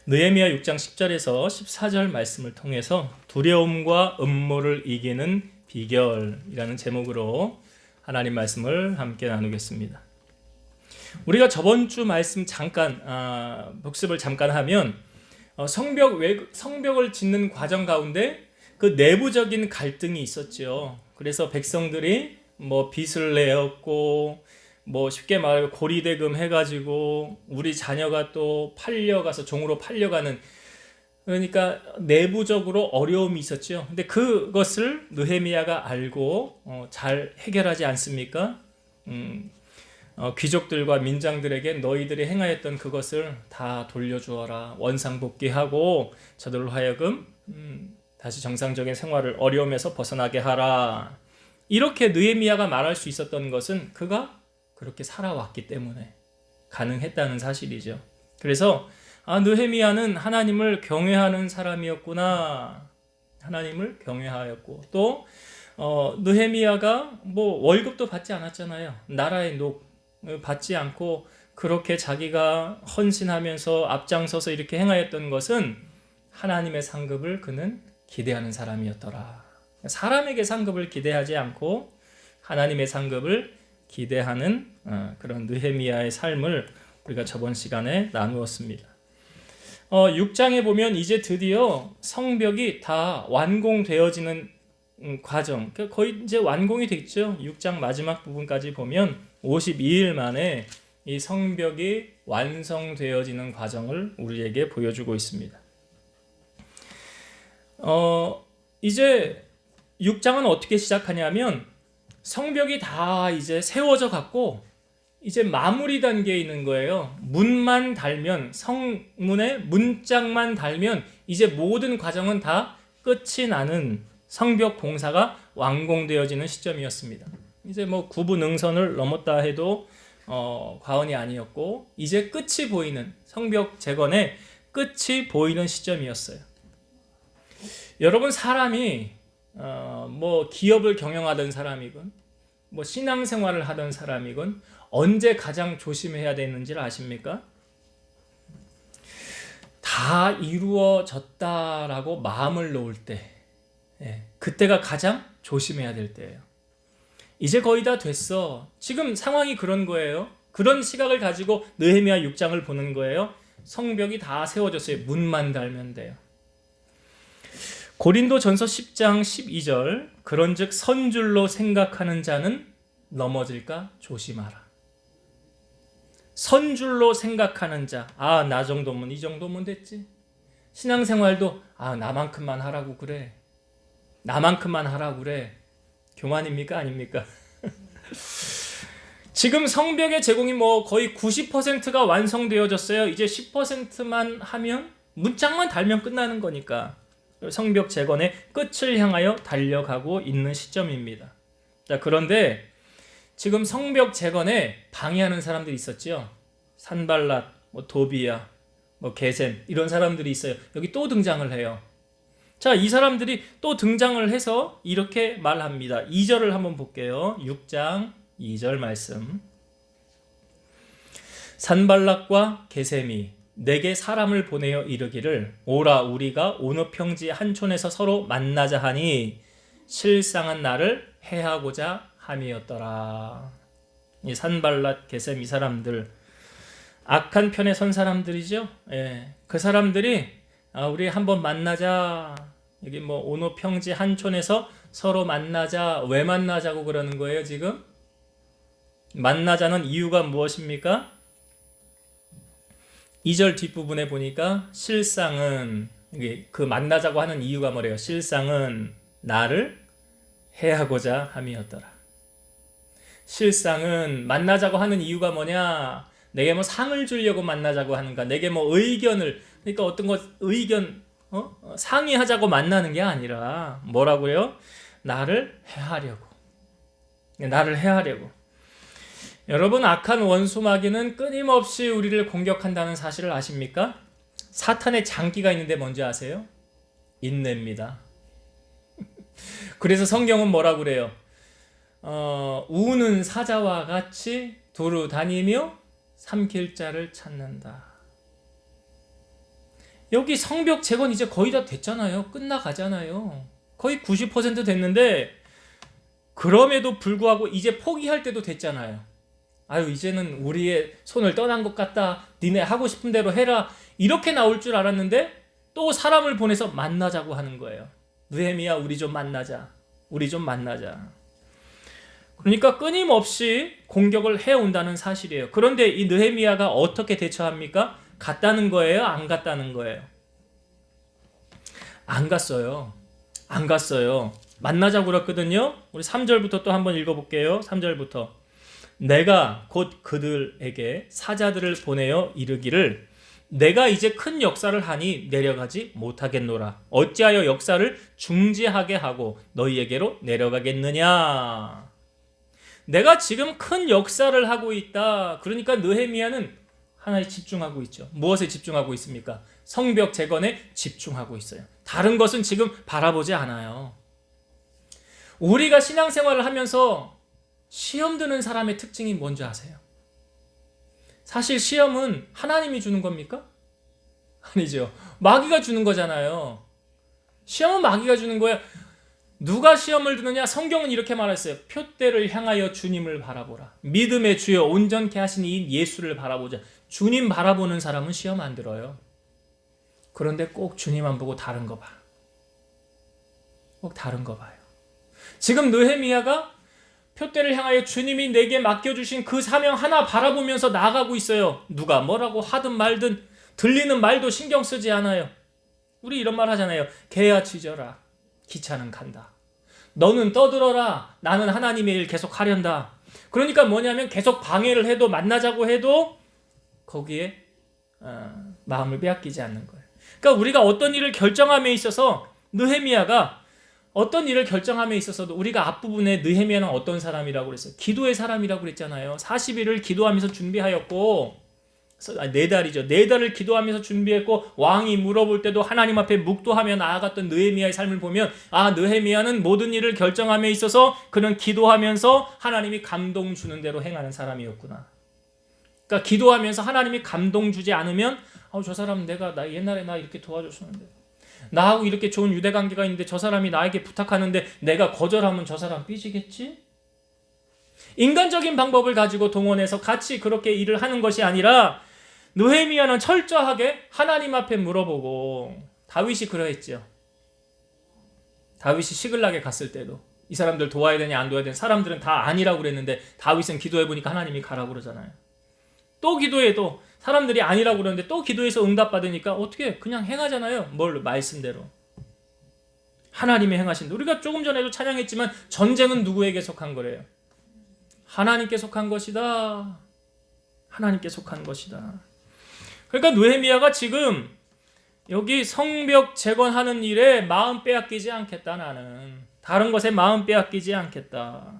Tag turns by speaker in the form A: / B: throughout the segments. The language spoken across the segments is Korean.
A: 느헤미야 6장 10절에서 14절 말씀을 통해서 두려움과 음모를 이기는 비결이라는 제목으로 하나님 말씀을 함께 나누겠습니다. 우리가 저번 주 말씀 잠깐 복습을 잠깐 하면 성벽을 짓는 과정 가운데 그 내부적인 갈등이 있었죠. 그래서 백성들이 빚을 내었고 쉽게 말하면 고리대금 해가지고 우리 자녀가 또 팔려가서 종으로 팔려가는, 그러니까 내부적으로 어려움이 있었죠. 근데 그것을 느헤미야가 알고 잘 해결하지 않습니까? 귀족들과 민장들에게 너희들이 행하였던 그것을 다 돌려주어라, 원상복귀하고 저들로 하여금 다시 정상적인 생활을 어려움에서 벗어나게 하라. 이렇게 느헤미야가 말할 수 있었던 것은 그가 그렇게 살아왔기 때문에 가능했다는 사실이죠. 그래서 느헤미야는 하나님을 경외하는 사람이었구나. 하나님을 경외하였고, 또 느헤미야가 월급도 받지 않았잖아요. 나라의 녹 받지 않고 그렇게 자기가 헌신하면서 앞장서서 이렇게 행하였던 것은 하나님의 상급을 그는 기대하는 사람이었더라. 사람에게 상급을 기대하지 않고 하나님의 상급을 기대하는 그런 느헤미야의 삶을 우리가 저번 시간에 나누었습니다. 6장에 보면 이제 드디어 성벽이 다 완공되어지는 과정, 거의 이제 완공이 됐죠. 6장 마지막 부분까지 보면 52일 만에 이 성벽이 완성되어지는 과정을 우리에게 보여주고 있습니다. 이제 6장은 어떻게 시작하냐면 성벽이 다 이제 세워져 갖고 이제 마무리 단계에 있는 거예요. 문만 달면, 성문에 문짝만 달면 이제 모든 과정은 다 끝이 나는 성벽 공사가 완공되어지는 시점이었습니다. 이제 구부능선을 넘었다 해도 과언이 아니었고, 이제 끝이 보이는, 성벽 재건의 끝이 보이는 시점이었어요. 여러분, 사람이 기업을 경영하던 사람이건 신앙생활을 하던 사람이건 언제 가장 조심해야 되는지를 아십니까? 다 이루어졌다라고 마음을 놓을 때, 그때가 가장 조심해야 될 때예요. 이제 거의 다 됐어. 지금 상황이 그런 거예요. 그런 시각을 가지고 느헤미야 6장을 보는 거예요. 성벽이 다 세워졌어요. 문만 달면 돼요. 고린도전서 10장 12절, 그런즉 선줄로 생각하는 자는 넘어질까 조심하라. 선줄로 생각하는 자, 나 정도면, 이 정도면 됐지. 신앙생활도 나만큼만 하라고 그래. 나만큼만 하라고 그래. 교만입니까? 아닙니까? 지금 성벽의 제공이 거의 90%가 완성되어졌어요. 이제 10%만 하면, 문짝만 달면 끝나는 거니까 성벽 재건의 끝을 향하여 달려가고 있는 시점입니다. 자, 그런데 지금 성벽 재건에 방해하는 사람들이 있었죠. 산발랏, 도비야, 게셈, 이런 사람들이 있어요. 여기 또 등장을 해요. 자, 이 사람들이 또 등장을 해서 이렇게 말합니다. 2절을 한번 볼게요. 6장 2절 말씀. 산발락과 게셈이 내게 사람을 보내어 이르기를 오라, 우리가 오느 평지 한촌에서 서로 만나자 하니 실상은 나를 해하고자 함이었더라. 이 산발랏, 게셈, 이 사람들 악한 편에 선 사람들이죠. 그 사람들이 우리 한번 만나자, 여기 오노 평지 한촌에서 서로 만나자. 왜 만나자고 그러는 거예요? 지금 만나자는 이유가 무엇입니까? 2절 뒷부분에 보니까 실상은, 그 만나자고 하는 이유가 뭐래요? 실상은 나를 해하고자 함이었더라. 실상은 만나자고 하는 이유가 뭐냐? 내게 상을 주려고 만나자고 하는가? 내게 의견을, 그러니까 어떤 것 의견 상의하자고 만나는 게 아니라 뭐라고요? 나를 해하려고. 나를 해하려고. 여러분, 악한 원수 마귀는 끊임없이 우리를 공격한다는 사실을 아십니까? 사탄의 장기가 있는데 뭔지 아세요? 인내입니다. 그래서 성경은 뭐라고 그래요? 우는 사자와 같이 두루 다니며 삼킬 자를 찾는다. 여기 성벽 재건 이제 거의 다 됐잖아요. 끝나가잖아요. 거의 90% 됐는데 그럼에도 불구하고 이제 포기할 때도 됐잖아요. 아유, 이제는 우리의 손을 떠난 것 같다. 니네 하고 싶은 대로 해라. 이렇게 나올 줄 알았는데 또 사람을 보내서 만나자고 하는 거예요. 느헤미야, 우리 좀 만나자. 우리 좀 만나자. 그러니까 끊임없이 공격을 해온다는 사실이에요. 그런데 이 느헤미야가 어떻게 대처합니까? 갔다는 거예요? 안 갔다는 거예요? 안 갔어요. 안 갔어요. 만나자고 그랬거든요. 우리 3절부터 또 한번 읽어볼게요. 3절부터. 내가 곧 그들에게 사자들을 보내어 이르기를 내가 이제 큰 역사를 하니 내려가지 못하겠노라. 어찌하여 역사를 중지하게 하고 너희에게로 내려가겠느냐. 내가 지금 큰 역사를 하고 있다. 그러니까 느헤미야는 하나에 집중하고 있죠. 무엇에 집중하고 있습니까? 성벽 재건에 집중하고 있어요. 다른 것은 지금 바라보지 않아요. 우리가 신앙생활을 하면서 시험 드는 사람의 특징이 뭔지 아세요? 사실 시험은 하나님이 주는 겁니까? 아니죠. 마귀가 주는 거잖아요. 시험은 마귀가 주는 거예요. 누가 시험을 드느냐? 성경은 이렇게 말했어요. 표대를 향하여 주님을 바라보라. 믿음의 주여 온전케 하신 이 예수를 바라보자. 주님 바라보는 사람은 시험 안 들어요. 그런데 꼭 주님 안 보고 다른 거 봐. 꼭 다른 거 봐요. 지금 느헤미야가 표대를 향하여 주님이 내게 맡겨주신 그 사명 하나 바라보면서 나아가고 있어요. 누가 뭐라고 하든 말든 들리는 말도 신경 쓰지 않아요. 우리 이런 말 하잖아요. 개야 짖어라. 기차는 간다. 너는 떠들어라. 나는 하나님의 일 계속 하련다. 그러니까 뭐냐면 계속 방해를 해도 만나자고 해도 거기에 마음을 빼앗기지 않는 거예요. 그러니까 우리가 어떤 일을 결정함에 있어서 느헤미야가 어떤 일을 결정함에 있어서도 우리가 앞부분에 느헤미야는 어떤 사람이라고 그랬어요? 기도의 사람이라고 그랬잖아요. 40일을 기도하면서 준비하였고 4달이죠. 4달을 기도하면서 준비했고 왕이 물어볼 때도 하나님 앞에 묵도하며 나아갔던 느헤미야의 삶을 보면 아, 느헤미야는 모든 일을 결정함에 있어서 그는 기도하면서 하나님이 감동 주는 대로 행하는 사람이었구나. 그러니까 기도하면서 하나님이 감동 주지 않으면 저 사람 나 옛날에 나 이렇게 도와줬었는데 나하고 이렇게 좋은 유대 관계가 있는데 저 사람이 나에게 부탁하는데 내가 거절하면 저 사람 삐지겠지? 인간적인 방법을 가지고 동원해서 같이 그렇게 일을 하는 것이 아니라 느헤미야는 철저하게 하나님 앞에 물어보고 다윗이 그러했죠. 다윗이 시글락에 갔을 때도 이 사람들 도와야 되냐 안 도와야 되냐 사람들은 다 아니라고 그랬는데 다윗은 기도해보니까 하나님이 가라고 그러잖아요. 또 기도해도 사람들이 아니라고 그러는데 또 기도해서 응답받으니까 어떻게 그냥 행하잖아요. 뭘 말씀대로. 하나님의 행하신 우리가 조금 전에도 찬양했지만 전쟁은 누구에게 속한 거래요? 하나님께 속한 것이다. 하나님께 속한 것이다. 그러니까 느헤미야가 지금 여기 성벽 재건하는 일에 마음 빼앗기지 않겠다. 나는 다른 것에 마음 빼앗기지 않겠다.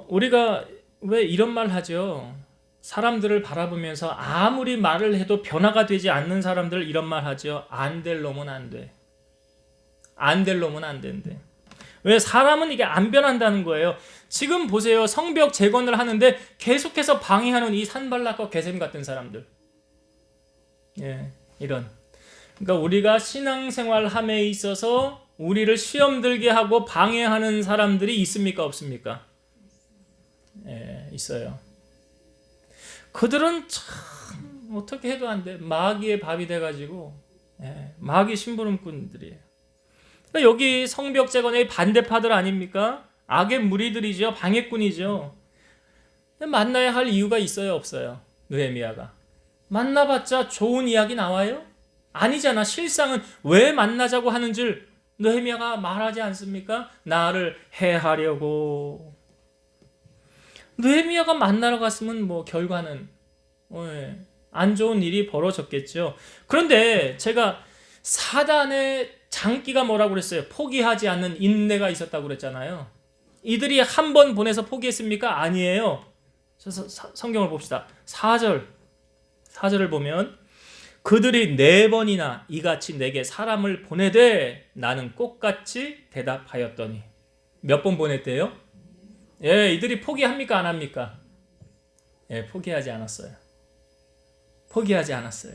A: 우리가 왜 이런 말 하죠? 사람들을 바라보면서 아무리 말을 해도 변화가 되지 않는 사람들 이런 말 하죠. 안 될 놈은 안 돼. 안 될 놈은 안 된대. 왜? 사람은 이게 안 변한다는 거예요. 지금 보세요. 성벽 재건을 하는데 계속해서 방해하는 이 산발락과 게셈 같은 사람들. 예, 이런. 그러니까 우리가 신앙생활 함에 있어서 우리를 시험 들게 하고 방해하는 사람들이 있습니까? 없습니까? 예, 있어요. 그들은 참 어떻게 해도 안 돼. 마귀의 밥이 돼가지고 마귀 심부름꾼들이에요. 그러니까 여기 성벽 재건의 반대파들 아닙니까? 악의 무리들이죠. 방해꾼이죠. 만나야 할 이유가 있어요? 없어요? 느헤미야가 만나봤자 좋은 이야기 나와요? 아니잖아. 실상은 왜 만나자고 하는 줄 느헤미야가 말하지 않습니까? 나를 해하려고. 느헤미야가 만나러 갔으면 뭐 결과는 안 좋은 일이 벌어졌겠죠. 그런데 제가 사단의 장기가 뭐라고 그랬어요? 포기하지 않는 인내가 있었다고 그랬잖아요. 이들이 한 번 보내서 포기했습니까? 아니에요. 성경을 봅시다. 4절을 보면 그들이 4번이나 이같이 내게 사람을 보내되 나는 꽃같이 대답하였더니 몇 번 보냈대요? 예, 이들이 포기합니까? 안 합니까? 예, 포기하지 않았어요. 포기하지 않았어요.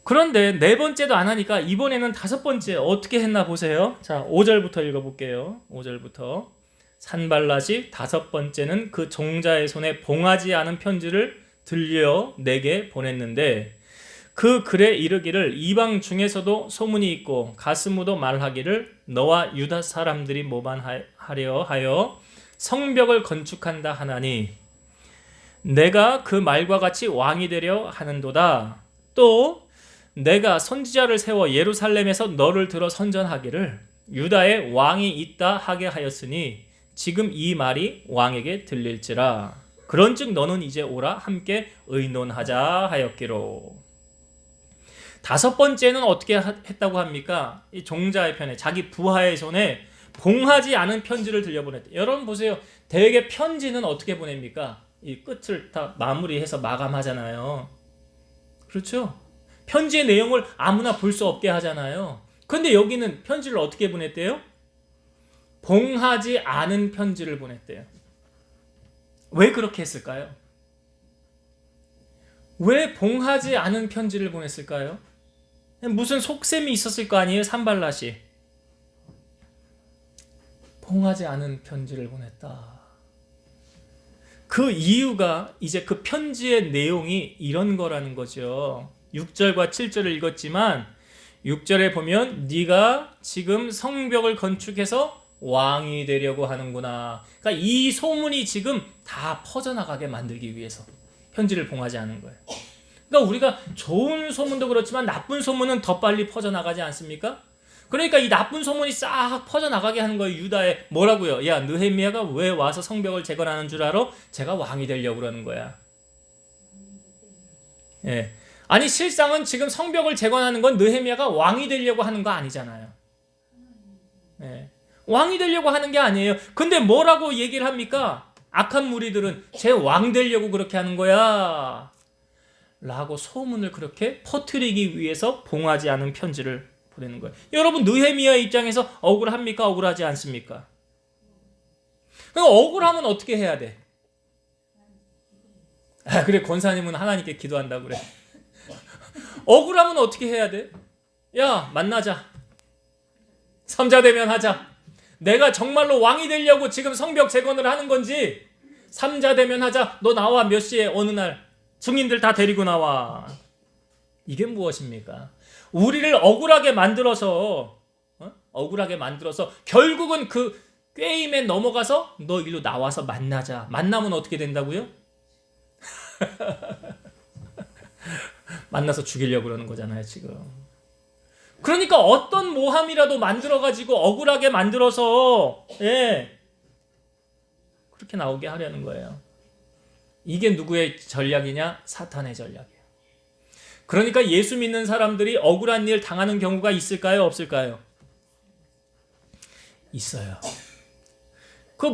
A: 그런데 네 번째도 안 하니까 이번에는 다섯 번째 어떻게 했나 보세요. 자, 5절부터 읽어볼게요. 5절부터. 산발랏이 다섯 번째는 그 종자의 손에 봉하지 않은 편지를 들려 내게 보냈는데 그 글에 이르기를 이방 중에서도 소문이 있고 가스무도 말하기를 너와 유다 사람들이 모반하려 하여 성벽을 건축한다 하나니 내가 그 말과 같이 왕이 되려 하는도다. 또 내가 선지자를 세워 예루살렘에서 너를 들어 선전하기를 유다에 왕이 있다 하게 하였으니 지금 이 말이 왕에게 들릴지라. 그런즉 너는 이제 오라 함께 의논하자 하였기로. 다섯 번째는 어떻게 했다고 합니까? 이 종자의 편에 자기 부하의 손에 봉하지 않은 편지를 들려보냈다. 여러분 보세요. 대개 편지는 어떻게 보냅니까? 이 끝을 다 마무리해서 마감하잖아요. 그렇죠? 편지의 내용을 아무나 볼 수 없게 하잖아요. 그런데 여기는 편지를 어떻게 보냈대요? 봉하지 않은 편지를 보냈대요. 왜 그렇게 했을까요? 왜 봉하지 않은 편지를 보냈을까요? 무슨 속셈이 있었을 거 아니에요? 산발랏이 봉하지 않은 편지를 보냈다. 그 이유가 이제 그 편지의 내용이 이런 거라는 거죠. 6절과 7절을 읽었지만 6절에 보면 네가 지금 성벽을 건축해서 왕이 되려고 하는구나. 그러니까 이 소문이 지금 다 퍼져나가게 만들기 위해서 편지를 봉하지 않은 거예요. 그러니까 우리가 좋은 소문도 그렇지만 나쁜 소문은 더 빨리 퍼져나가지 않습니까? 그러니까 이 나쁜 소문이 싹 퍼져나가게 하는 거예요. 유다에 뭐라고요? 야, 느헤미야가 왜 와서 성벽을 재건하는 줄 알아? 제가 왕이 되려고 그러는 거야. 예. 아니 실상은 지금 성벽을 재건하는 건 느헤미야가 왕이 되려고 하는 거 아니잖아요. 예. 왕이 되려고 하는 게 아니에요. 근데 뭐라고 얘기를 합니까? 악한 무리들은 제 왕 되려고 그렇게 하는 거야 라고 소문을 그렇게 퍼뜨리기 위해서 봉하지 않은 편지를 보내는 거예요. 여러분 느헤미야 입장에서 억울합니까? 억울하지 않습니까? 그럼 억울하면 어떻게 해야 돼? 아, 그래 권사님은 하나님께 기도한다고 그래. 억울하면 어떻게 해야 돼? 야 만나자. 삼자대면 하자. 내가 정말로 왕이 되려고 지금 성벽 재건을 하는 건지 삼자대면 하자. 너 나와 몇 시에 어느 날 증인들 다 데리고 나와. 이게 무엇입니까? 우리를 억울하게 만들어서 결국은 그 꾀임에 넘어가서 너 일로 나와서 만나자. 만나면 어떻게 된다고요? 만나서 죽이려고 그러는 거잖아요 지금. 그러니까 어떤 모함이라도 만들어가지고 억울하게 만들어서 그렇게 나오게 하려는 거예요. 이게 누구의 전략이냐? 사탄의 전략이에요. 그러니까 예수 믿는 사람들이 억울한 일 당하는 경우가 있을까요? 없을까요? 있어요. 그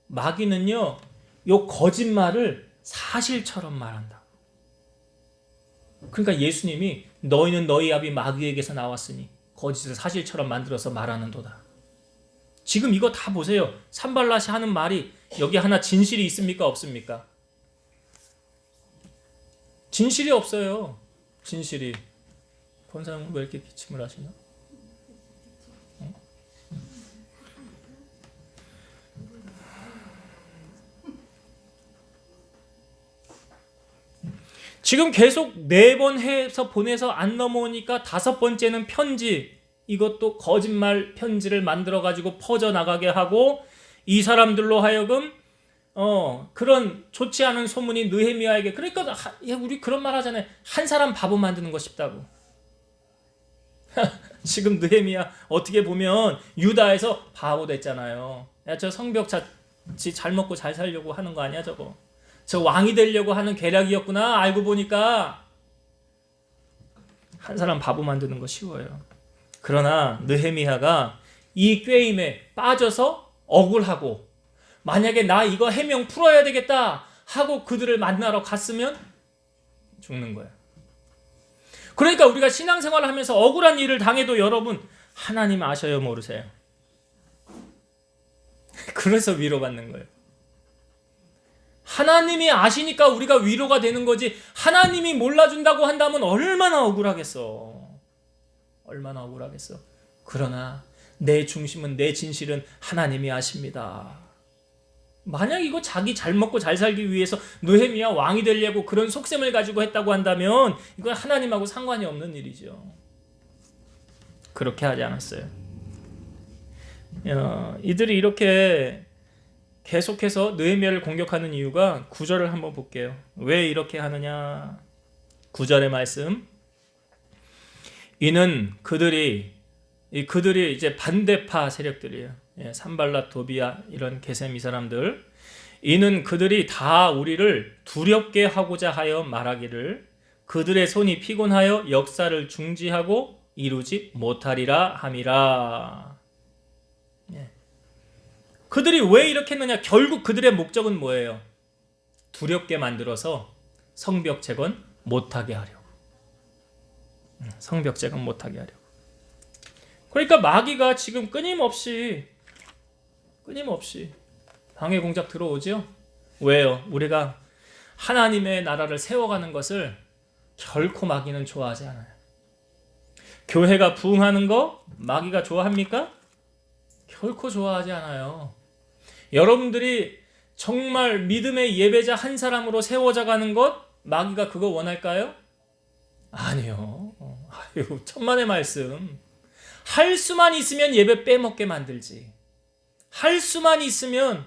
A: 마귀는요 요 거짓말을 사실처럼 말한다. 그러니까 예수님이 너희는 너희 아비 마귀에게서 나왔으니 거짓을 사실처럼 만들어서 말하는도다. 지금 이거 다 보세요. 산발랏이 하는 말이 여기 하나 진실이 있습니까? 없습니까? 진실이 없어요. 진실이. 권사님은 왜 이렇게 기침을 하시나? 지금 계속 4번 해서 보내서 안 넘어오니까 다섯 번째는 편지. 이것도 거짓말 편지를 만들어가지고 퍼져나가게 하고 이 사람들로 하여금 그런 좋지 않은 소문이 느헤미야에게. 그러니까 우리 그런 말 하잖아요. 한 사람 바보 만드는 거 쉽다고. 지금 느헤미야 어떻게 보면 유다에서 바보 됐잖아요. 야, 저 성벽 잘 먹고 잘 살려고 하는 거 아니야 저거. 저 왕이 되려고 하는 계략이었구나. 알고 보니까 한 사람 바보 만드는 거 쉬워요. 그러나 느헤미야가 이 꾀임에 빠져서 억울하고 만약에 나 이거 해명 풀어야 되겠다 하고 그들을 만나러 갔으면 죽는 거예요. 그러니까 우리가 신앙생활을 하면서 억울한 일을 당해도 여러분 하나님 아셔요 모르세요? 그래서 위로받는 거예요. 하나님이 아시니까 우리가 위로가 되는 거지, 하나님이 몰라준다고 한다면 얼마나 억울하겠어. 얼마나 억울하겠어. 그러나 내 중심은, 내 진실은 하나님이 아십니다. 만약 이거 자기 잘 먹고 잘 살기 위해서 느헤미야 왕이 되려고 그런 속셈을 가지고 했다고 한다면 이건 하나님하고 상관이 없는 일이죠. 그렇게 하지 않았어요. 이들이 이렇게 계속해서 느헤미야를 공격하는 이유가 9절을 한번 볼게요. 왜 이렇게 하느냐. 9절의 말씀. 이는 그들이 이제 반대파 세력들이에요. 산발랏, 도비야 이런 게셈 이 사람들. 이는 그들이 다 우리를 두렵게 하고자 하여 말하기를 그들의 손이 피곤하여 역사를 중지하고 이루지 못하리라 함이라. 그들이 왜 이렇게 했느냐. 결국 그들의 목적은 뭐예요? 두렵게 만들어서 성벽 재건 못하게 하려고. 성벽 재건 못하게 하려고. 그러니까 마귀가 지금 끊임없이 방해 공작 들어오죠. 왜요? 우리가 하나님의 나라를 세워가는 것을 결코 마귀는 좋아하지 않아요. 교회가 부흥하는 거 마귀가 좋아합니까? 결코 좋아하지 않아요. 여러분들이 정말 믿음의 예배자 한 사람으로 세워져 가는 것 마귀가 그거 원할까요? 아니요. 아유, 천만의 말씀. 할 수만 있으면 예배 빼먹게 만들지. 할 수만 있으면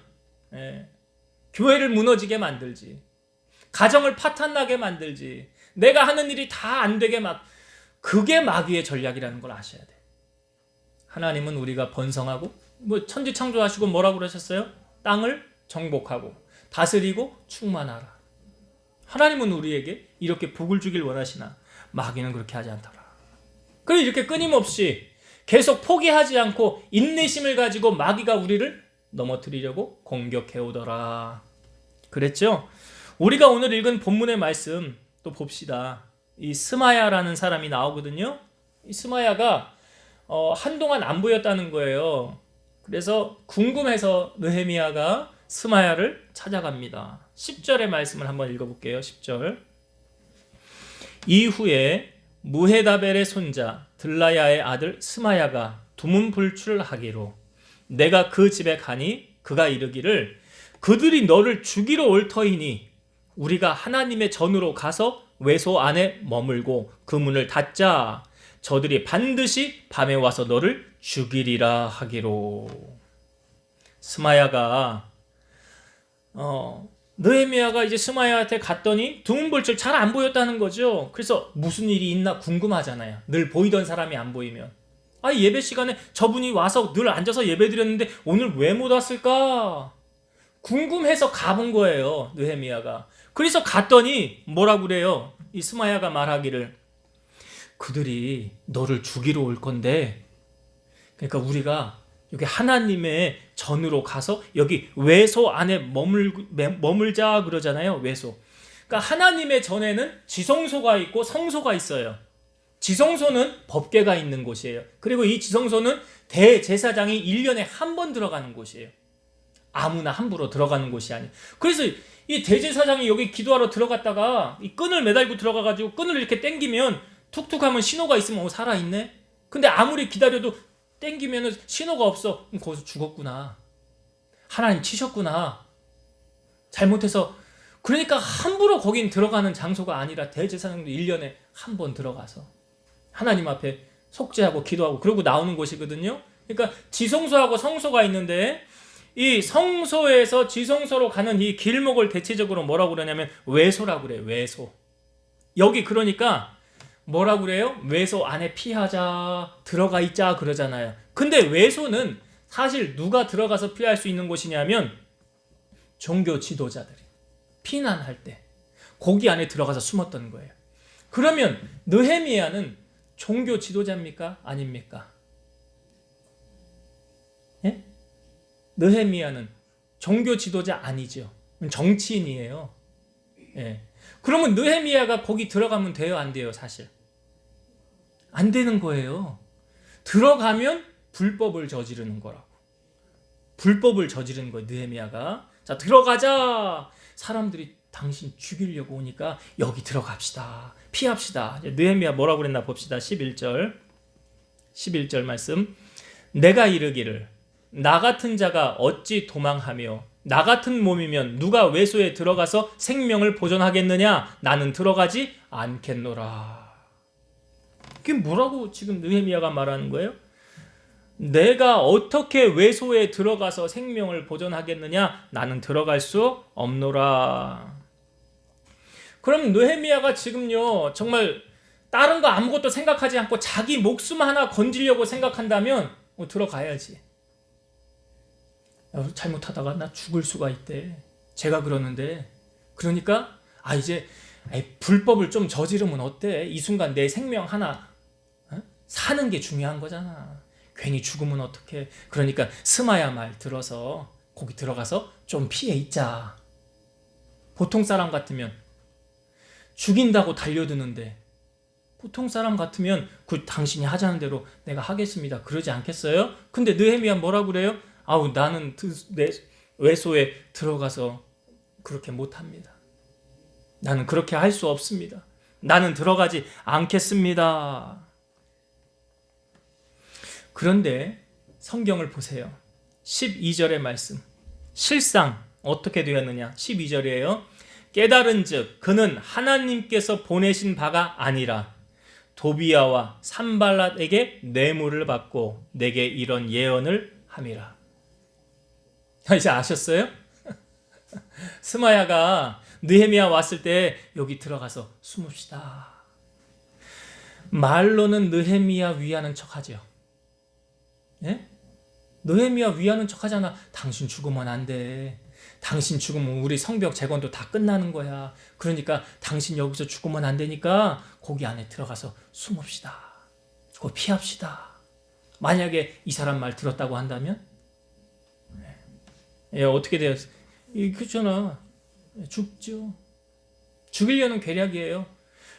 A: 교회를 무너지게 만들지. 가정을 파탄나게 만들지. 내가 하는 일이 다 안 되게 그게 마귀의 전략이라는 걸 아셔야 돼. 하나님은 우리가 번성하고 천지창조하시고 뭐라고 그러셨어요? 땅을 정복하고 다스리고 충만하라. 하나님은 우리에게 이렇게 복을 주길 원하시나 마귀는 그렇게 하지 않더라. 그래서 이렇게 끊임없이 계속 포기하지 않고 인내심을 가지고 마귀가 우리를 넘어뜨리려고 공격해 오더라. 그랬죠? 우리가 오늘 읽은 본문의 말씀 또 봅시다. 이 스마야라는 사람이 나오거든요. 이 스마야가 한동안 안 보였다는 거예요. 그래서 궁금해서 느헤미야가 스마야를 찾아갑니다. 10절의 말씀을 한번 읽어볼게요. 10절. 이후에 무헤다벨의 손자 들라야의 아들 스마야가 두문불출하기로 내가 그 집에 가니 그가 이르기를 그들이 너를 죽이러 올 터이니 우리가 하나님의 전으로 가서 외소 안에 머물고 그 문을 닫자. 저들이 반드시 밤에 와서 너를 죽이리라 하기로. 스마야가 느헤미야가 이제 스마야한테 갔더니 두문불출 잘 안 보였다는 거죠. 그래서 무슨 일이 있나 궁금하잖아요. 늘 보이던 사람이 안 보이면. 예배 시간에 저분이 와서 늘 앉아서 예배 드렸는데 오늘 왜 못 왔을까? 궁금해서 가본 거예요. 느헤미야가. 그래서 갔더니 뭐라고 그래요? 이 스마야가 말하기를 그들이 너를 죽이러 올 건데 그러니까 우리가 여기 하나님의 전으로 가서 여기 외소 안에 머물자 그러잖아요. 외소. 그러니까 하나님의 전에는 지성소가 있고 성소가 있어요. 지성소는 법궤가 있는 곳이에요. 그리고 이 지성소는 대제사장이 1년에 한 번 들어가는 곳이에요. 아무나 함부로 들어가는 곳이 아니에요. 그래서 이 대제사장이 여기 기도하러 들어갔다가 이 끈을 매달고 들어가가지고 끈을 이렇게 당기면 툭툭 하면 신호가 있으면 살아있네? 근데 아무리 기다려도 당기면 신호가 없어. 그럼 거기서 죽었구나. 하나님 치셨구나. 잘못해서. 그러니까 함부로 거긴 들어가는 장소가 아니라 대제사장도 1년에 한 번 들어가서 하나님 앞에 속죄하고 기도하고 그러고 나오는 곳이거든요. 그러니까 지성소하고 성소가 있는데 이 성소에서 지성소로 가는 이 길목을 대체적으로 뭐라고 그러냐면 외소라고 그래요. 외소. 여기 그러니까 뭐라고 그래요? 외소 안에 피하자, 들어가 있자 그러잖아요. 근데 외소는 사실 누가 들어가서 피할 수 있는 곳이냐면 종교 지도자들이 피난할 때 거기 안에 들어가서 숨었던 거예요. 그러면 느헤미야는 종교 지도자입니까? 아닙니까? 예? 느헤미야는 종교 지도자 아니죠. 정치인이에요. 예. 그러면 느헤미야가 거기 들어가면 돼요? 안 돼요? 사실 안 되는 거예요. 들어가면 불법을 저지르는 거라고. 불법을 저지르는 거예요. 느헤미야가. 자, 들어가자. 사람들이 당신 죽이려고 오니까 여기 들어갑시다. 피합시다. 느헤미야 뭐라고 그랬나 봅시다. 11절 말씀. 내가 이르기를 나 같은 자가 어찌 도망하며 나 같은 몸이면 누가 외소에 들어가서 생명을 보존하겠느냐? 나는 들어가지 않겠노라. 이게 뭐라고 지금 느헤미야가 말하는 거예요? 내가 어떻게 외소에 들어가서 생명을 보존하겠느냐? 나는 들어갈 수 없노라. 그럼 느헤미야가 지금요 정말 다른 거 아무것도 생각하지 않고 자기 목숨 하나 건지려고 생각한다면 들어가야지. 잘못하다가 나 죽을 수가 있대. 제가 그러는데 그러니까 이제 불법을 좀 저지르면 어때? 이 순간 내 생명 하나 사는 게 중요한 거잖아. 괜히 죽으면 어떡해. 그러니까 스마야 말 들어서 거기 들어가서 좀 피해 있자. 보통 사람 같으면 죽인다고 달려드는데 보통 사람 같으면 당신이 하자는 대로 내가 하겠습니다. 그러지 않겠어요? 근데 느헤미야 뭐라 그래요? 나는 내 외소에 들어가서 그렇게 못합니다. 나는 그렇게 할 수 없습니다. 나는 들어가지 않겠습니다. 그런데 성경을 보세요. 12절의 말씀. 실상 어떻게 되었느냐? 12절이에요. 깨달은즉 그는 하나님께서 보내신 바가 아니라 도비야와 산발랏에게 뇌물을 받고 내게 이런 예언을 함이라. 이제 아셨어요? 스마야가 느헤미야 왔을 때 여기 들어가서 숨읍시다. 말로는 느헤미야 위하는 척하죠. 예? 느헤미야 위하는 척하잖아. 당신 죽으면 안 돼. 당신 죽으면 우리 성벽 재건도 다 끝나는 거야. 그러니까 당신 여기서 죽으면 안 되니까 거기 안에 들어가서 숨읍시다. 그거 피합시다. 만약에 이 사람 말 들었다고 한다면 어떻게 돼요? 그렇잖아. 죽죠. 죽이려는 계략이에요.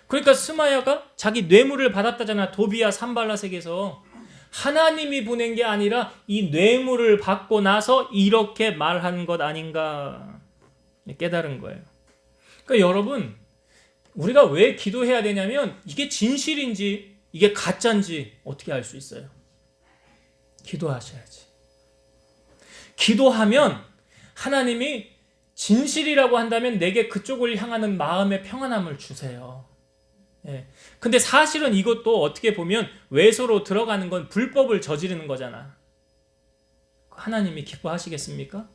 A: 그러니까 스마야가 자기 뇌물을 받았다잖아. 도비야 산발랏에게서. 하나님이 보낸 게 아니라 이 뇌물을 받고 나서 이렇게 말한 것 아닌가 깨달은 거예요. 그러니까 여러분, 우리가 왜 기도해야 되냐면 이게 진실인지 이게 가짜인지 어떻게 알 수 있어요? 기도하셔야지. 기도하면 하나님이 진실이라고 한다면 내게 그쪽을 향하는 마음의 평안함을 주세요. 근데 사실은 이것도 어떻게 보면 외소로 들어가는 건 불법을 저지르는 거잖아. 하나님이 기뻐하시겠습니까?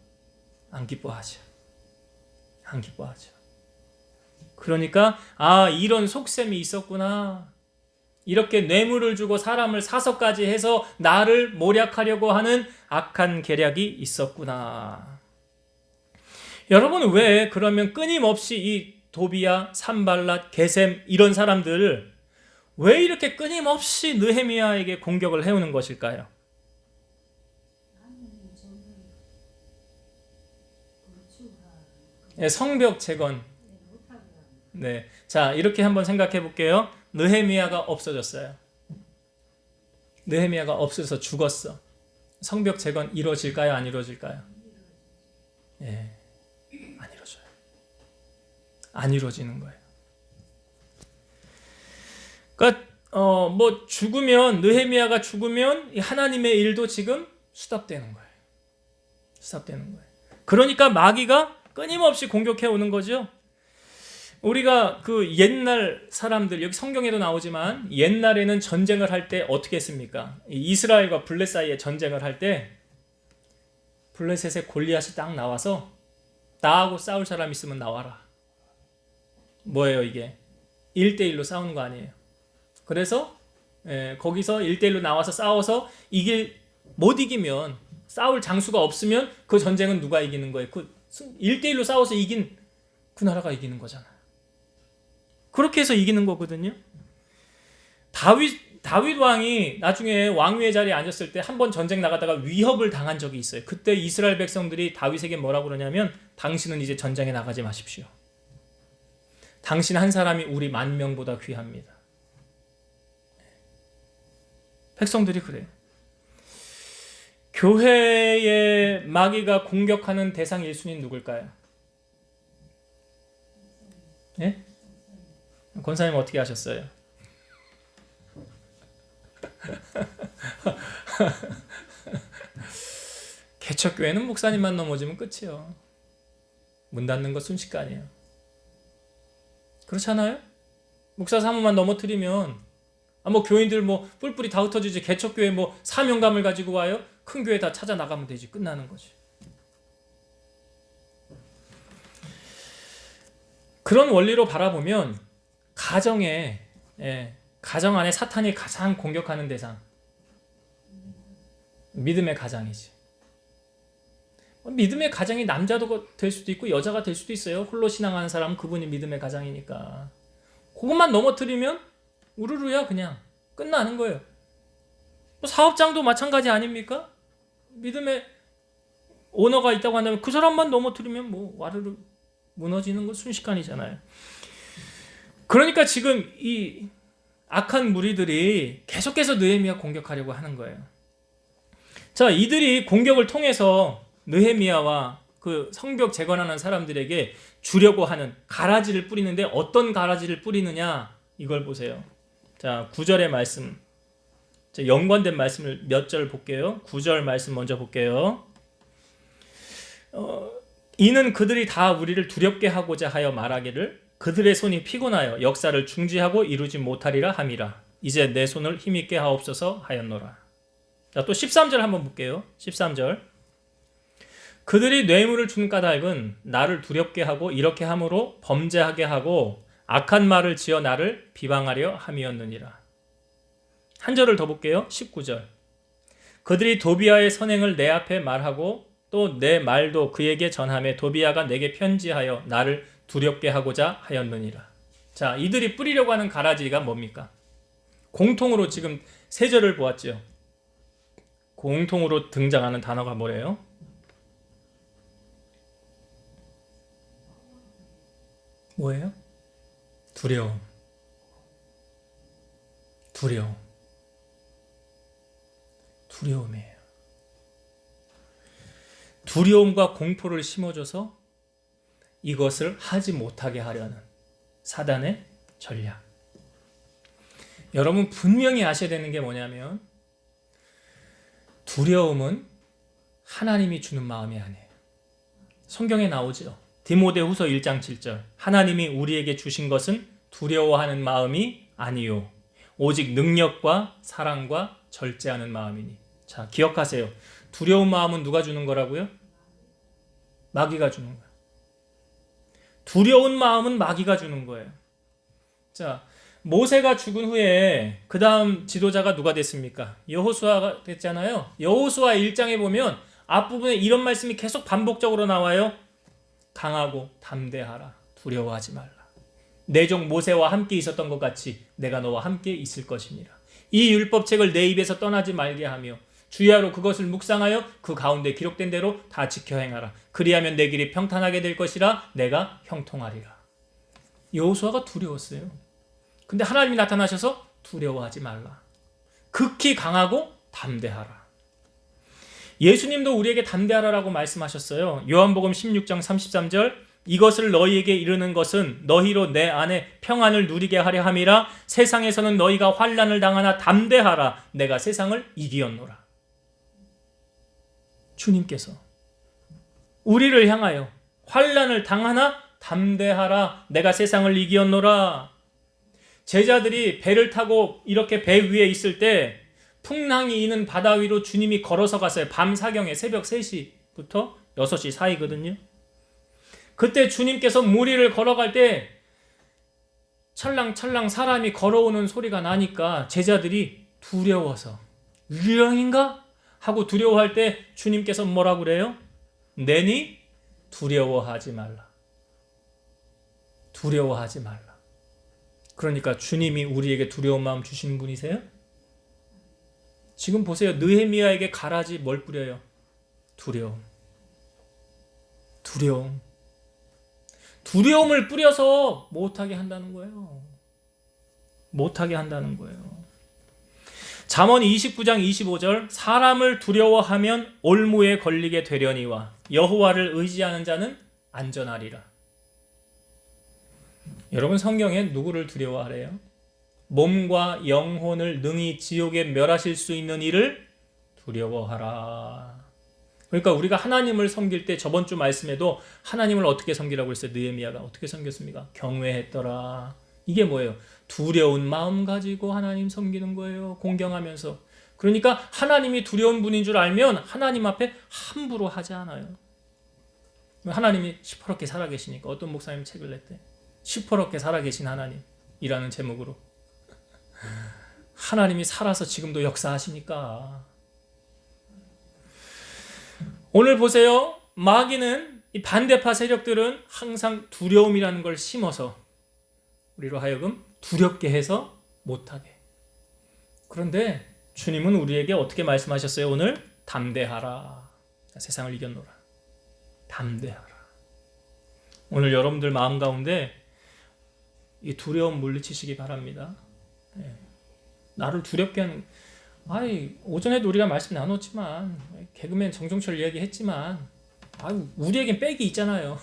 A: 안 기뻐하죠. 안 기뻐하죠. 그러니까 이런 속셈이 있었구나. 이렇게 뇌물을 주고 사람을 사서까지 해서 나를 모략하려고 하는 악한 계략이 있었구나. 여러분 왜 그러면 끊임없이 이 도비야, 산발랏, 게셈 이런 사람들 왜 이렇게 끊임없이 느헤미야에게 공격을 해오는 것일까요? 성벽 재건. 네, 자 이렇게 한번 생각해 볼게요. 느헤미야가 없어졌어요. 느헤미야가 없어서 죽었어. 성벽 재건 이루어질까요? 안 이루어질까요? 안 이루어져요. 안 이루어지는 거예요. 그러니까 죽으면 느헤미야가 죽으면 하나님의 일도 지금 수답되는 거예요. 수답되는 거예요. 그러니까 마귀가 끊임없이 공격해 오는 거죠. 우리가 그 옛날 사람들 여기 성경에도 나오지만 옛날에는 전쟁을 할 때 어떻게 했습니까? 이스라엘과 블레 사이에 전쟁을 할 때 블레셋의 골리앗이 딱 나와서 나하고 싸울 사람 있으면 나와라. 뭐예요 이게? 1대1로 싸우는 거 아니에요. 그래서 거기서 1대1로 나와서 싸워서 못 이기면 싸울 장수가 없으면 그 전쟁은 누가 이기는 거예요? 그 1대1로 싸워서 이긴 그 나라가 이기는 거잖아. 그렇게 해서 이기는 거거든요. 다윗 왕이 나중에 왕위의 자리에 앉았을 때 한 번 전쟁 나가다가 위협을 당한 적이 있어요. 그때 이스라엘 백성들이 다윗에게 뭐라고 그러냐면 당신은 이제 전쟁에 나가지 마십시오. 당신 한 사람이 우리 10,000명보다 귀합니다. 백성들이 그래요. 교회의 마귀가 공격하는 대상 1순위는 누굴까요? 예? 권사님 어떻게 하셨어요? 개척교회는 목사님만 넘어지면 끝이에요. 문 닫는 거 순식간이에요. 그렇잖아요? 목사 사모만 넘어뜨리면 뭐 교인들 뭐 뿔뿔이 다 흩어지지. 개척교회 뭐 사명감을 가지고 와요? 큰 교회 다 찾아 나가면 되지. 끝나는 거지. 그런 원리로 바라보면 가정 안에 사탄이 가장 공격하는 대상, 믿음의 가장이지. 믿음의 가장이 남자도 될 수도 있고 여자가 될 수도 있어요. 홀로 신앙하는 사람은 그분이 믿음의 가장이니까. 그것만 넘어뜨리면 우르르야 그냥 끝나는 거예요. 사업장도 마찬가지 아닙니까? 믿음의 오너가 있다고 한다면 그 사람만 넘어뜨리면 뭐 와르르 무너지는 건 순식간이잖아요. 그러니까 지금 이 악한 무리들이 계속해서 느헤미야 공격하려고 하는 거예요. 자, 이들이 공격을 통해서 느헤미야와 그 성벽 재건하는 사람들에게 주려고 하는 가라지를 뿌리는데 어떤 가라지를 뿌리느냐 이걸 보세요. 자, 9절의 말씀, 연관된 말씀을 몇 절 볼게요. 9절 말씀 먼저 볼게요. 이는 그들이 다 우리를 두렵게 하고자 하여 말하기를 그들의 손이 피곤하여 역사를 중지하고 이루지 못하리라 함이라. 이제 내 손을 힘있게 하옵소서 하였노라. 자, 또 13절 한번 볼게요. 13절. 그들이 뇌물을 준 까닭은 나를 두렵게 하고 이렇게 함으로 범죄하게 하고 악한 말을 지어 나를 비방하려 함이었느니라. 한 절을 더 볼게요. 19절. 그들이 도비아의 선행을 내 앞에 말하고 또 내 말도 그에게 전하며 도비아가 내게 편지하여 나를 두렵게 하고자 하였느니라. 자, 이들이 뿌리려고 하는 가라지가 뭡니까? 공통으로 지금 세 절을 보았죠. 공통으로 등장하는 단어가 뭐래요? 뭐예요? 두려움. 두려움이에요. 두려움과 공포를 심어줘서 이것을 하지 못하게 하려는 사단의 전략. 여러분 분명히 아셔야 되는 게 뭐냐면 두려움은 하나님이 주는 마음이 아니에요. 성경에 나오죠. 디모데후서 1장 7절. 하나님이 우리에게 주신 것은 두려워하는 마음이 아니요 오직 능력과 사랑과 절제하는 마음이니. 자, 기억하세요. 두려운 마음은 누가 주는 거라고요? 마귀가 주는 거예요. 두려운 마음은 마귀가 주는 거예요. 자, 모세가 죽은 후에 그 다음 지도자가 누가 됐습니까? 여호수아가 됐잖아요. 여호수아 1장에 보면 앞부분에 이런 말씀이 계속 반복적으로 나와요. 강하고 담대하라. 두려워하지 말라. 내 종 모세와 함께 있었던 것 같이 내가 너와 함께 있을 것이니라. 이 율법책을 내 입에서 떠나지 말게 하며 주야로 그것을 묵상하여 그 가운데 기록된 대로 다 지켜 행하라. 그리하면 내 길이 평탄하게 될 것이라 내가 형통하리라. 여호수아가 두려웠어요. 근데 하나님이 나타나셔서 두려워하지 말라. 극히 강하고 담대하라. 예수님도 우리에게 담대하라라고 말씀하셨어요. 요한복음 16장 33절. 이것을 너희에게 이르는 것은 너희로 내 안에 평안을 누리게 하려 함이라. 세상에서는 너희가 환난을 당하나 담대하라. 내가 세상을 이기었노라. 주님께서 우리를 향하여 환난을 당하나 담대하라. 내가 세상을 이기었노라. 제자들이 배를 타고 이렇게 배 위에 있을 때 풍랑이 이는 바다 위로 주님이 걸어서 갔어요. 밤 사경에 새벽 3시부터 6시 사이거든요. 그때 주님께서 물 위를 걸어갈 때 찰랑찰랑 사람이 걸어오는 소리가 나니까 제자들이 두려워서 유령인가? 하고 두려워할 때 주님께서 뭐라고 그래요? 내니 두려워하지 말라. 두려워하지 말라. 그러니까 주님이 우리에게 두려운 마음 주시는 분이세요? 지금 보세요. 느헤미야에게 가라지 뭘 뿌려요? 두려움. 두려움을 뿌려서 못하게 한다는 거예요. 못하게 한다는 거예요. 잠언 29장 25절. 사람을 두려워하면 올무에 걸리게 되려니와 여호와를 의지하는 자는 안전하리라. 여러분 성경에 누구를 두려워하래요? 몸과 영혼을 능히 지옥에 멸하실 수 있는 이를 두려워하라. 그러니까 우리가 하나님을 섬길 때 저번 주 말씀에도 하나님을 어떻게 섬기라고 했어요? 느헤미야가 어떻게 섬겼습니까? 경외했더라. 이게 뭐예요? 두려운 마음 가지고 하나님 섬기는 거예요. 공경하면서. 그러니까 하나님이 두려운 분인 줄 알면 하나님 앞에 함부로 하지 않아요. 하나님이 시퍼렇게 살아계시니까 어떤 목사님 책을 냈대. 시퍼렇게 살아계신 하나님이라는 제목으로. 하나님이 살아서 지금도 역사하시니까. 오늘 보세요. 마귀는 이 반대파 세력들은 항상 두려움이라는 걸 심어서 우리로 하여금 두렵게 해서 못하게. 그런데 주님은 우리에게 어떻게 말씀하셨어요? 오늘 담대하라. 세상을 이겨노라. 담대하라. 오늘 여러분들 마음 가운데 이 두려움 물리치시기 바랍니다. 나를 두렵게 하는, 오전에도 우리가 말씀 나눴지만, 개그맨 정종철 이야기 했지만, 우리에겐 백이 있잖아요.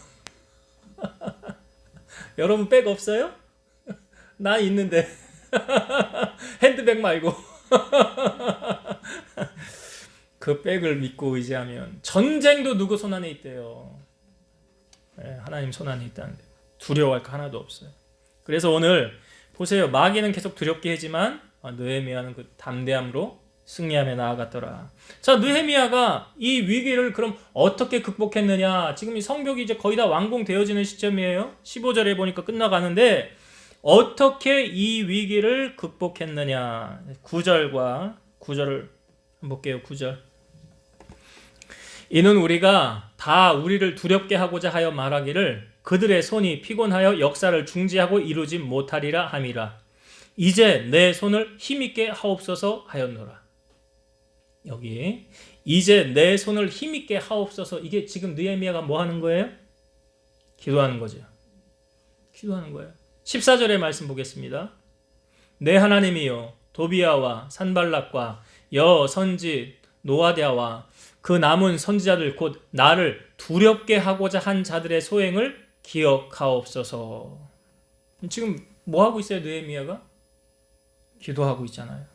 A: 여러분 백 없어요? 나 있는데. 핸드백 말고. 그 백을 믿고 의지하면 전쟁도 누구 손 안에 있대요. 하나님 손 안에 있다는데 두려워할 거 하나도 없어요. 그래서 오늘 보세요. 마귀는 계속 두렵게 하지만 느헤미야는 그 담대함으로 승리하며 나아갔더라. 자, 느헤미야가 이 위기를 그럼 어떻게 극복했느냐? 지금 이 성벽이 이제 거의 다 완공되어지는 시점이에요. 15절에 보니까 끝나가는데 어떻게 이 위기를 극복했느냐? 9절을 한번 볼게요. 9절. 이는 우리가 다 우리를 두렵게 하고자 하여 말하기를 그들의 손이 피곤하여 역사를 중지하고 이루지 못하리라 함이라. 이제 내 손을 힘있게 하옵소서 하였노라. 여기 이제 내 손을 힘있게 하옵소서. 이게 지금 느헤미야가 뭐 하는 거예요? 기도하는 거죠. 기도하는 거예요. 14절의 말씀 보겠습니다. 내 하나님이여 도비야와 산발락과 여 선지 노아디아와 그 남은 선지자들 곧 나를 두렵게 하고자 한 자들의 소행을 기억하옵소서. 지금 뭐 하고 있어요? 느헤미야가 기도하고 있잖아요.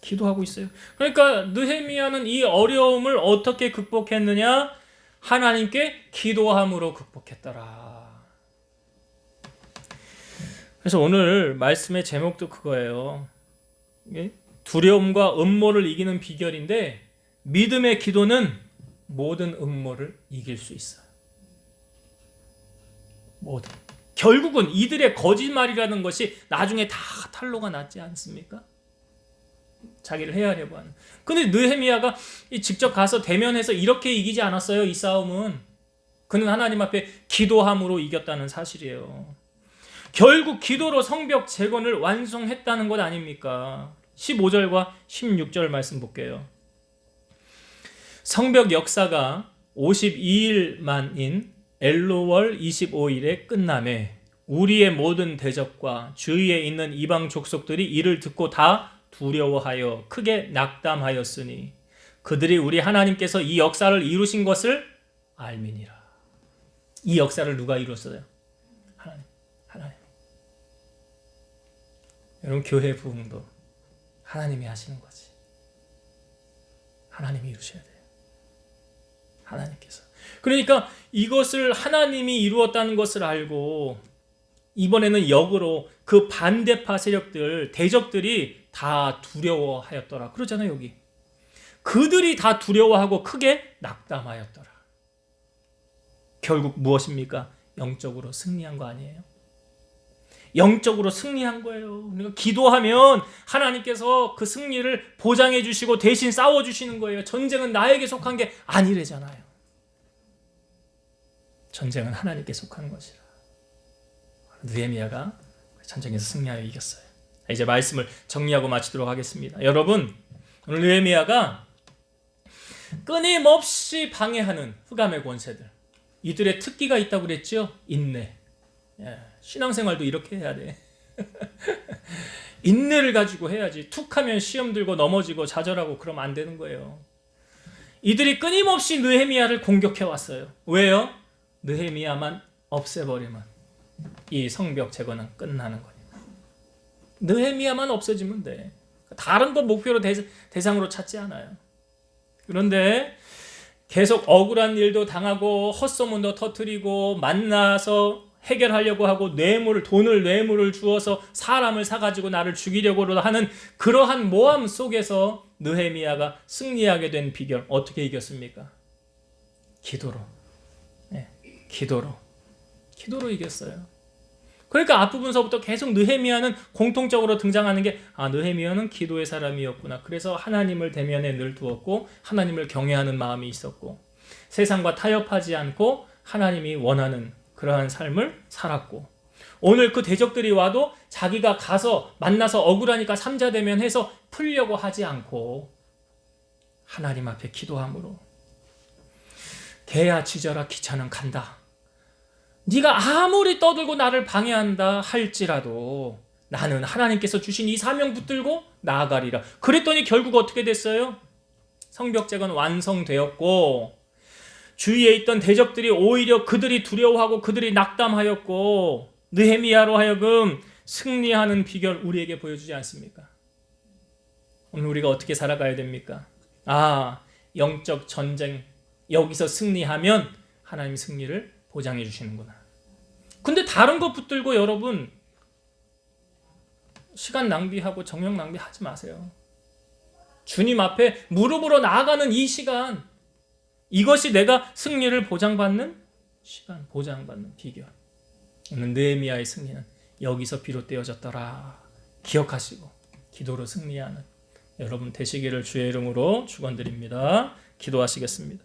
A: 기도하고 있어요. 그러니까 느헤미야는 이 어려움을 어떻게 극복했느냐? 하나님께 기도함으로 극복했더라. 그래서 오늘 말씀의 제목도 그거예요. 두려움과 음모를 이기는 비결인데 믿음의 기도는 모든 음모를 이길 수 있어요. 모든. 결국은 이들의 거짓말이라는 것이 나중에 다 탄로가 났지 않습니까? 자기를 헤아려고 하는. 근데 느헤미야가 직접 가서 대면해서 이렇게 이기지 않았어요. 이 싸움은. 그는 하나님 앞에 기도함으로 이겼다는 사실이에요. 결국 기도로 성벽 재건을 완성했다는 것 아닙니까? 15절과 16절 말씀 볼게요. 성벽 역사가 52일 만인 엘로월 25일에 끝남에 우리의 모든 대적과 주위에 있는 이방 족속들이 이를 듣고 다 두려워하여 크게 낙담하였으니 그들이 우리 하나님께서 이 역사를 이루신 것을 알미니라. 이 역사를 누가 이뤘어요? 하나님. 여러분 교회 부흥도 하나님이 하시는 거지. 하나님이 이루셔야 돼요. 하나님께서. 그러니까 이것을 하나님이 이루었다는 것을 알고 이번에는 역으로 그 반대파 세력들, 대적들이 다 두려워하였더라. 그러잖아요, 여기. 그들이 다 두려워하고 크게 낙담하였더라. 결국 무엇입니까? 영적으로 승리한 거 아니에요? 영적으로 승리한 거예요. 그러니까 기도하면 하나님께서 그 승리를 보장해 주시고 대신 싸워 주시는 거예요. 전쟁은 나에게 속한 게 아니래잖아요. 전쟁은 하나님께 속한 것이라. 느헤미야가 전쟁에서 승리하여 이겼어요. 이제 말씀을 정리하고 마치도록 하겠습니다. 여러분, 오늘 느헤미야가 끊임없이 방해하는 흑암의 권세들, 이들의 특기가 있다고 그랬죠? 인내. 신앙생활도 이렇게 해야 돼. 인내를 가지고 해야지. 툭하면 시험 들고 넘어지고 좌절하고 그러면 안 되는 거예요. 이들이 끊임없이 느헤미야를 공격해 왔어요. 왜요? 느헤미야만 없애버리면 이 성벽 제거는 끝나는 거니까. 느헤미야만 없어지면 돼. 다른 거 목표로 대상으로 찾지 않아요. 그런데 계속 억울한 일도 당하고 헛소문도 터뜨리고 만나서 해결하려고 하고 돈을 뇌물을 주어서 사람을 사가지고 나를 죽이려고 하는 그러한 모함 속에서 느헤미야가 승리하게 된 비결 어떻게 이겼습니까? 기도로. 네, 기도로 이겼어요. 그러니까 앞부분서부터 계속 느헤미야는 공통적으로 등장하는 게 느헤미야는 기도의 사람이었구나. 그래서 하나님을 대면에 늘 두었고 하나님을 경외하는 마음이 있었고 세상과 타협하지 않고 하나님이 원하는 그러한 삶을 살았고 오늘 그 대적들이 와도 자기가 가서 만나서 억울하니까 삼자대면해서 풀려고 하지 않고 하나님 앞에 기도함으로 개야 짖어라 기차는 간다. 네가 아무리 떠들고 나를 방해한다 할지라도 나는 하나님께서 주신 이 사명 붙들고 나아가리라. 그랬더니 결국 어떻게 됐어요? 성벽 제거는 완성되었고 주위에 있던 대적들이 오히려 그들이 두려워하고 그들이 낙담하였고 느헤미야로 하여금 승리하는 비결 우리에게 보여주지 않습니까? 오늘 우리가 어떻게 살아가야 됩니까? 영적 전쟁 여기서 승리하면 하나님 승리를 보장해 주시는구나. 근데 다른 거 붙들고 여러분 시간 낭비하고 정력 낭비하지 마세요. 주님 앞에 무릎으로 나아가는 이 시간, 이것이 내가 승리를 보장받는 시간, 보장받는 비결. 오늘 느헤미야의 승리는 여기서 비롯되어졌더라. 기억하시고 기도로 승리하는 여러분 되시기를 주의 이름으로 축원드립니다. 기도하시겠습니다.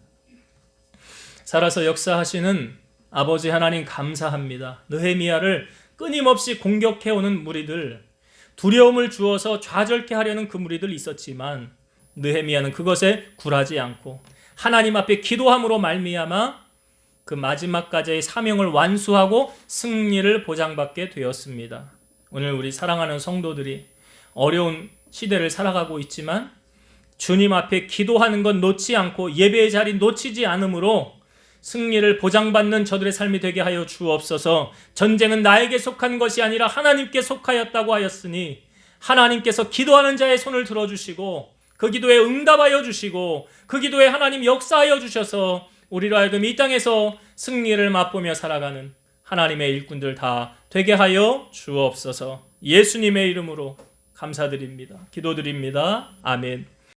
A: 살아서 역사하시는 아버지 하나님 감사합니다. 느헤미야를 끊임없이 공격해오는 무리들, 두려움을 주어서 좌절케 하려는 그 무리들 있었지만 느헤미야는 그것에 굴하지 않고 하나님 앞에 기도함으로 말미암아 그 마지막까지의 사명을 완수하고 승리를 보장받게 되었습니다. 오늘 우리 사랑하는 성도들이 어려운 시대를 살아가고 있지만 주님 앞에 기도하는 건 놓지 않고 예배의 자리 놓치지 않으므로 승리를 보장받는 저들의 삶이 되게 하여 주옵소서. 전쟁은 나에게 속한 것이 아니라 하나님께 속하였다고 하였으니 하나님께서 기도하는 자의 손을 들어주시고 그 기도에 응답하여 주시고 그 기도에 하나님 역사하여 주셔서 우리로 하여금 이 땅에서 승리를 맛보며 살아가는 하나님의 일꾼들 다 되게 하여 주옵소서. 예수님의 이름으로 감사드립니다. 기도드립니다. 아멘.